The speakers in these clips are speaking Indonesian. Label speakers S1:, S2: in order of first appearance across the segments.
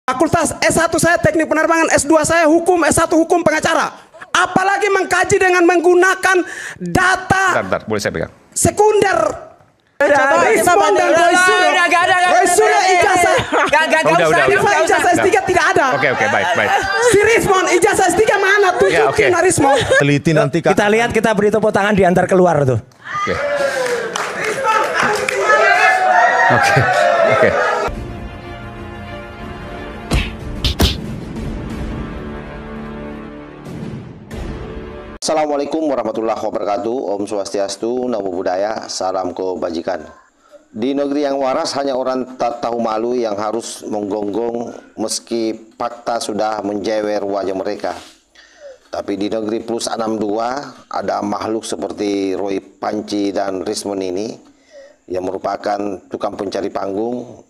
S1: Fakultas S1 saya teknik penerbangan, S2 saya hukum, S1 hukum pengacara. Apalagi mengkaji dengan menggunakan data
S2: Bentar, boleh saya pegang?
S1: Sekunder. Rismon dan Roysulo ijazah. Ijazah S3 tidak ada.
S2: Oke, baik.
S1: Si Rismon ijazah S3 mana? Tunjukin Rismon.
S3: Teliti nanti
S4: Kita lihat, kita beri tepuk tangan diantar keluar tuh.
S2: Oke.
S5: Assalamualaikum warahmatullahi wabarakatuh. Om Swastiastu, Namo Buddhaya, salam kebajikan. Di negeri yang waras hanya orang tak tahu malu yang harus menggonggong meski fakta sudah menjewer wajah mereka. Tapi di negeri plus 62 ada makhluk seperti Roy Panci dan Rismon ini yang merupakan tukang pencari panggung,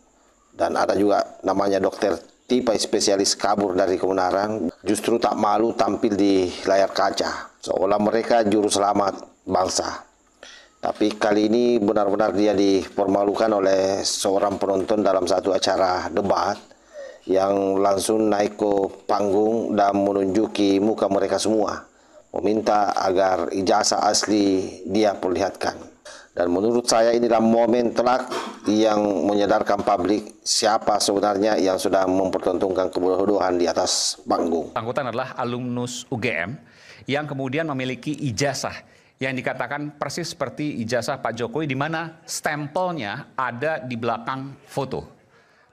S5: dan ada juga namanya dokter tipe spesialis kabur dari kebenaran, justru tak malu tampil di layar kaca seolah mereka juru selamat bangsa. Tapi kali ini benar-benar dia dipermalukan oleh seorang penonton dalam satu acara debat yang langsung naik ke panggung dan menunjuki muka mereka semua, meminta agar ijazah asli dia perlihatkan. Dan menurut saya inilah momen telak yang menyadarkan publik siapa sebenarnya yang sudah mempertontonkan kebodohan di atas panggung.
S2: Angkutan adalah alumnus UGM yang kemudian memiliki ijazah yang dikatakan persis seperti ijazah Pak Jokowi, di mana stempelnya ada di belakang foto.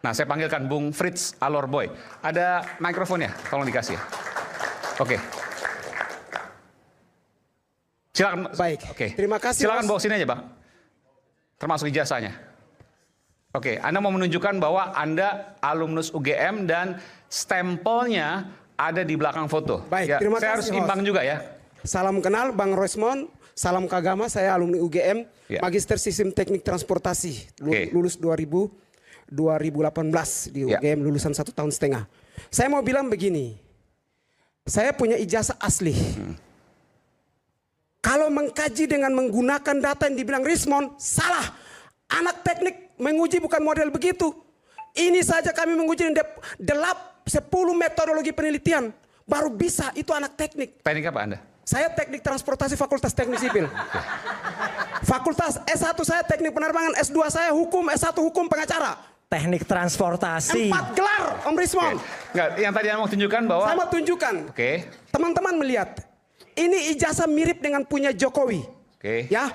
S2: Nah, saya panggilkan Bung Fritz Alorboy. Ada mikrofonnya, tolong dikasih. Oke. Silakan.
S1: Baik.
S2: Oke.
S1: Terima kasih.
S2: Silakan bawa sini aja, Bang. Termasuk ijazahnya. Oke, Anda mau menunjukkan bahwa Anda alumnus UGM dan stempelnya ada di belakang foto.
S1: Baik,
S2: ya,
S1: terima
S2: saya
S1: kasih,
S2: harus imbang juga ya.
S1: Salam kenal Bang Rismon, salam kagama, saya alumni UGM,
S2: Ya.
S1: Magister Sistem Teknik Transportasi, lulus 2018 di
S2: Ya.
S1: UGM, lulusan 1,5 tahun. Saya mau bilang begini, saya punya ijazah asli. Kalau mengkaji dengan menggunakan data yang dibilang Rismon, salah. Anak teknik menguji bukan model begitu. Ini saja kami menguji 10 metodologi penelitian. Baru bisa, itu anak teknik.
S2: Teknik apa Anda?
S1: Saya teknik transportasi, Fakultas Teknik Sipil. Fakultas S1 saya teknik penerbangan, S2 saya hukum, S1 hukum pengacara.
S4: Teknik transportasi.
S1: 4 gelar, Om Rismon.
S2: Enggak, yang tadi Anda mau tunjukkan bahwa...
S1: Saya mau tunjukkan.
S2: Oke.
S1: Teman-teman melihat. Ini ijazah mirip dengan punya Jokowi.
S2: Oke.
S1: Ya.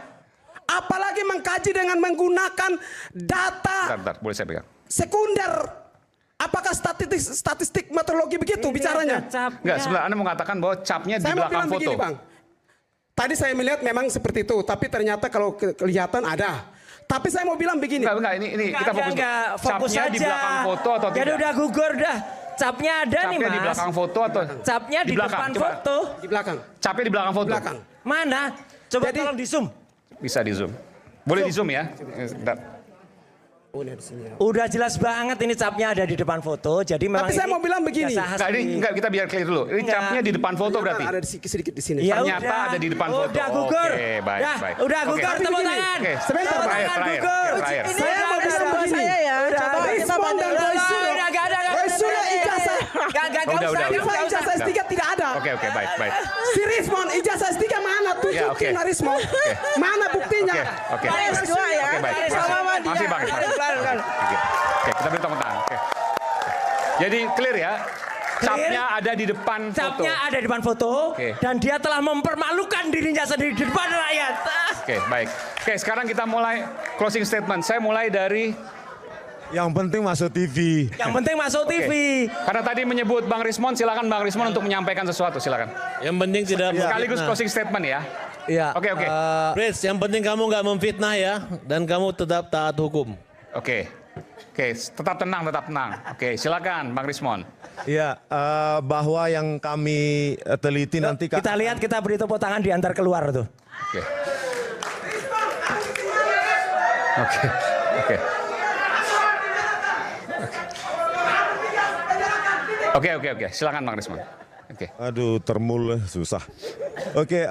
S1: Apalagi mengkaji dengan menggunakan data
S2: Bentar, boleh saya pegang?
S1: sekunder. Apakah statistik meteorologi begitu bicaranya?
S2: Enggak, sebenarnya Anda mengatakan bahwa capnya di
S1: Saya mau
S2: belakang
S1: bilang
S2: foto.
S1: begini, Bang. Tadi saya melihat memang seperti itu, tapi ternyata kalau kelihatan ada. Tapi saya mau bilang begini.
S2: Enggak, ini kita fokus.
S4: Fokus
S2: Capnya
S4: aja.
S2: di belakang foto atau
S4: Jadi
S2: tidak?
S4: udah gugur dah. Capnya ada nih, Mas.
S2: Capnya di belakang foto atau?
S4: Capnya di
S2: belakang,
S4: depan
S2: coba.
S4: foto.
S1: Di belakang.
S2: Capnya di belakang foto?
S1: Di belakang.
S4: Mana? Coba
S1: Jadi-
S4: tolong di zoom.
S2: Bisa di zoom. Boleh di zoom ya? Bentar.
S1: Oh, ini di sini.
S4: Udah jelas banget ini capnya ada di depan foto. Jadi memang
S1: Tapi saya
S4: ini
S1: mau bilang begini.
S4: ijazah
S2: Enggak, ini
S4: asli.
S2: enggak, kita biar clear dulu. Ini
S4: Enggak.
S2: capnya di depan foto berarti?
S1: Ada sedikit di sini.
S4: Ya
S2: Ternyata
S4: udah.
S2: ada di depan foto.
S4: Udah gugur.
S2: Oke, baik,
S4: Dah,
S2: baik.
S4: Udah
S2: Oke.
S4: gugur,
S1: Tapi
S4: tepuk
S1: begini.
S4: tangan.
S2: Oke,
S1: Sebentar,
S4: Tepuk
S2: terakhir,
S4: tangan,
S2: terakhir,
S4: gugur.
S2: terakhir.
S4: Ini
S1: Saya mau
S4: ada
S1: bilang
S4: buat
S1: begini.
S4: saya ya.
S1: Udah,
S4: Coba kita
S1: Rismon
S4: banding.
S1: dan Roysulo.
S4: Udah, nggak ada.
S1: Roysulo ijazah.
S4: Nggak
S2: Udah,
S4: usah.
S1: Ijazah S3 tidak ada.
S2: Oke, baik.
S1: Si Rismon ijazah S3 mana? Tunjukin
S2: oke.
S1: Rismon. Mana buktinya?
S2: Oke.
S4: S2 ya.
S2: Oke, baik.
S4: Sama dia.
S2: Masih, Bang. Oke, kita beri tepuk tangan. Oke. Jadi clear ya? Capnya ada di depan foto.
S4: Capnya ada di depan foto.
S2: Oke.
S4: Dan dia telah mempermalukan dirinya sendiri di depan rakyat.
S2: Oke, baik. Oke, sekarang kita mulai closing statement. Saya mulai dari...
S3: yang penting masuk TV.
S4: Yang penting masuk TV.
S2: Karena tadi menyebut Bang Rismon, silakan Bang Rismon untuk menyampaikan sesuatu, silakan.
S6: Yang penting tidak
S2: Sekaligus
S6: memfitnah.
S2: closing statement ya.
S4: Iya.
S2: Oke.
S6: Prince, yang penting kamu nggak memfitnah ya, dan kamu tetap taat hukum.
S2: Oke, tetap tenang. Oke, silakan Bang Rismon.
S3: Ya, bahwa yang kami teliti nanti
S4: Kita lihat, kita beri tepuk tangan diantar keluar tuh.
S2: Oke, silakan Bang Rismon. Oke.
S3: Aduh, termul susah. Oke,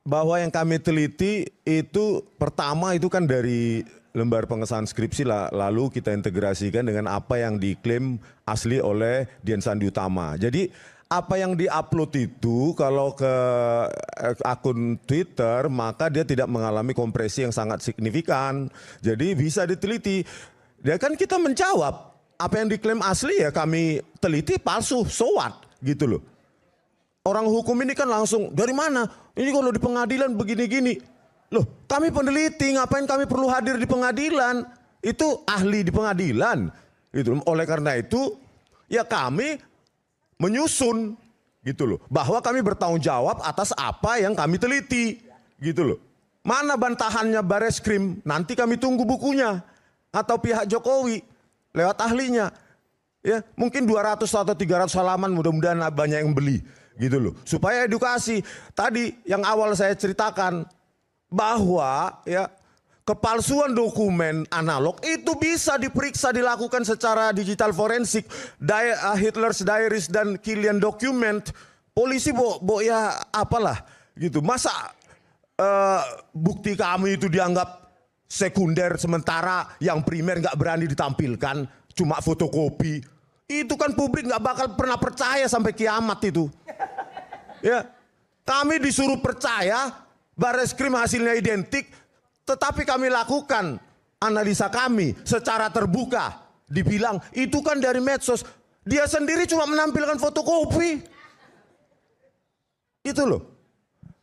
S3: bahwa yang kami teliti itu pertama itu kan dari lembar pengesahan skripsi lalu kita integrasikan dengan apa yang diklaim asli oleh Dian Sandi Utama. Jadi apa yang diupload itu kalau ke akun Twitter maka dia tidak mengalami kompresi yang sangat signifikan. Jadi bisa diteliti. Ya kan kita menjawab apa yang diklaim asli ya kami teliti palsu, so what gitu loh. Orang hukum ini kan langsung dari mana? Ini kalau di pengadilan begini-gini. Loh, kami peneliti, ngapain kami perlu hadir di pengadilan? Itu ahli di pengadilan. Gitu. Oleh karena itu, ya kami menyusun gitu loh, bahwa kami bertanggung jawab atas apa yang kami teliti, gitu loh. Mana bantahannya Bareskrim? Nanti kami tunggu bukunya atau pihak Jokowi lewat ahlinya. Ya, mungkin 200 atau 300 halaman mudah-mudahan banyak yang beli, gitu loh. Supaya edukasi. Tadi yang awal saya ceritakan bahwa ya kepalsuan dokumen analog itu bisa diperiksa dilakukan secara digital forensik. Hitler's Diaries dan Killian Document, polisi ya apalah gitu. Masa bukti kami itu dianggap sekunder sementara yang primer nggak berani ditampilkan, cuma fotokopi. Itu kan publik nggak bakal pernah percaya sampai kiamat itu. Ya, kami disuruh percaya. Bareskrim hasilnya identik, tetapi kami lakukan analisa kami secara terbuka. Dibilang itu kan dari medsos, dia sendiri cuma menampilkan fotokopi. Itu loh.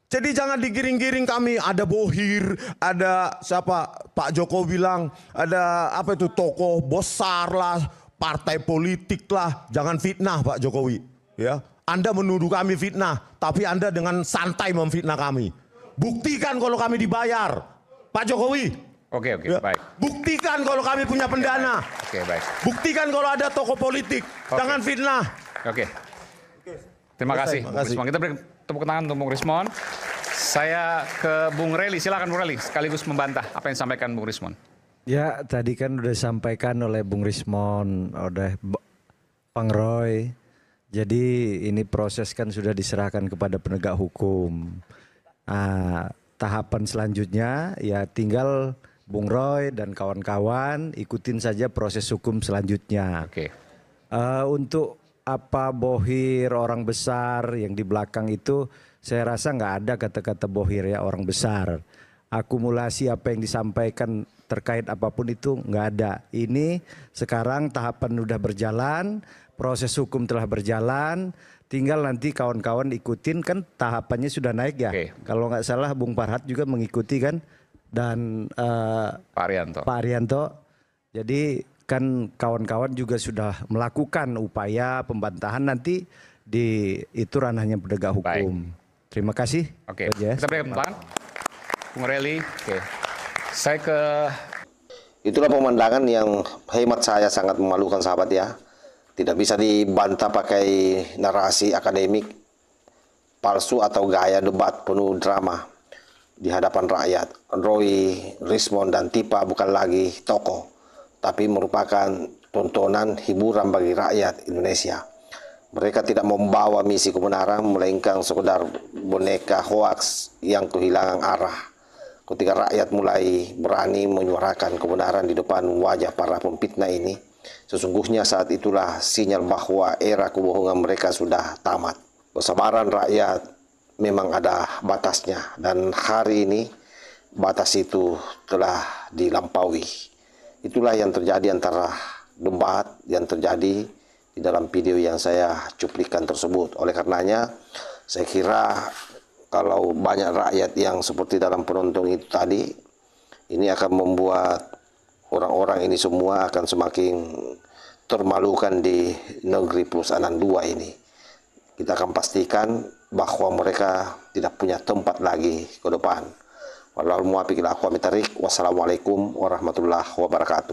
S3: Jadi jangan digiring-giring kami, ada bohir, ada siapa Pak Joko bilang, ada apa itu tokoh besar lah, partai politik lah, jangan fitnah Pak Jokowi. Ya, Anda menuduh kami fitnah, tapi Anda dengan santai memfitnah kami. Buktikan kalau kami dibayar, Pak Jokowi.
S2: Oke,
S3: Ya.
S2: baik.
S3: Buktikan kalau kami punya pendana.
S2: Oke, baik.
S3: Buktikan kalau ada tokoh politik. Jangan fitnah.
S2: Oke. Terima kasih, Bung Rismon. Kita beri tepuk tangan untuk Bung Rismon. Saya ke Bung Reli, silakan Bung Reli, sekaligus membantah apa yang disampaikan Bung Rismon.
S7: Ya, tadi kan udah disampaikan oleh Bung Rismon, oleh Bang Roy. Jadi ini proses kan sudah diserahkan kepada penegak hukum. Tahapan selanjutnya ya tinggal Bung Roy dan kawan-kawan ikutin saja proses hukum selanjutnya.
S2: Oke.
S7: Untuk apa bohir orang besar yang di belakang itu saya rasa nggak ada kata-kata bohir ya orang besar. Akumulasi apa yang disampaikan terkait apapun itu nggak ada. Ini sekarang tahapan udah berjalan, proses hukum telah berjalan. Tinggal nanti kawan-kawan ikutin kan tahapannya sudah naik ya.
S2: Oke.
S7: Kalau nggak salah Bung Farhat juga mengikuti kan dan
S2: Pak
S7: Arianto. Jadi kan kawan-kawan juga sudah melakukan upaya pembantahan nanti di itu ranahnya penegak hukum.
S2: Baik.
S7: Terima kasih.
S2: Oke.
S7: Yes.
S2: Kita beri tangan. Bung Reli. Oke. Saya ke
S5: Itulah pemandangan yang hemat saya sangat memalukan sahabat ya. Tidak bisa dibantah pakai narasi akademik palsu atau gaya debat penuh drama di hadapan rakyat. Roy, Rismon, dan Tipa bukan lagi tokoh, tapi merupakan tontonan hiburan bagi rakyat Indonesia. Mereka tidak membawa misi kebenaran, melainkan sekedar boneka hoaks yang kehilangan arah. Ketika rakyat mulai berani menyuarakan kebenaran di depan wajah para pemfitnah ini, sesungguhnya saat itulah sinyal bahwa era kebohongan mereka sudah tamat. Kesabaran rakyat memang ada batasnya, dan hari ini batas itu telah dilampaui. Itulah yang terjadi antara debat yang terjadi di dalam video yang saya cuplikan tersebut. Oleh karenanya, saya kira kalau banyak rakyat yang seperti dalam penonton itu tadi, ini akan membuat orang-orang ini semua akan semakin termalukan di negeri perusahaan dua ini. Kita akan pastikan bahwa mereka tidak punya tempat lagi ke depan. Wassalamualaikum warahmatullahi wabarakatuh.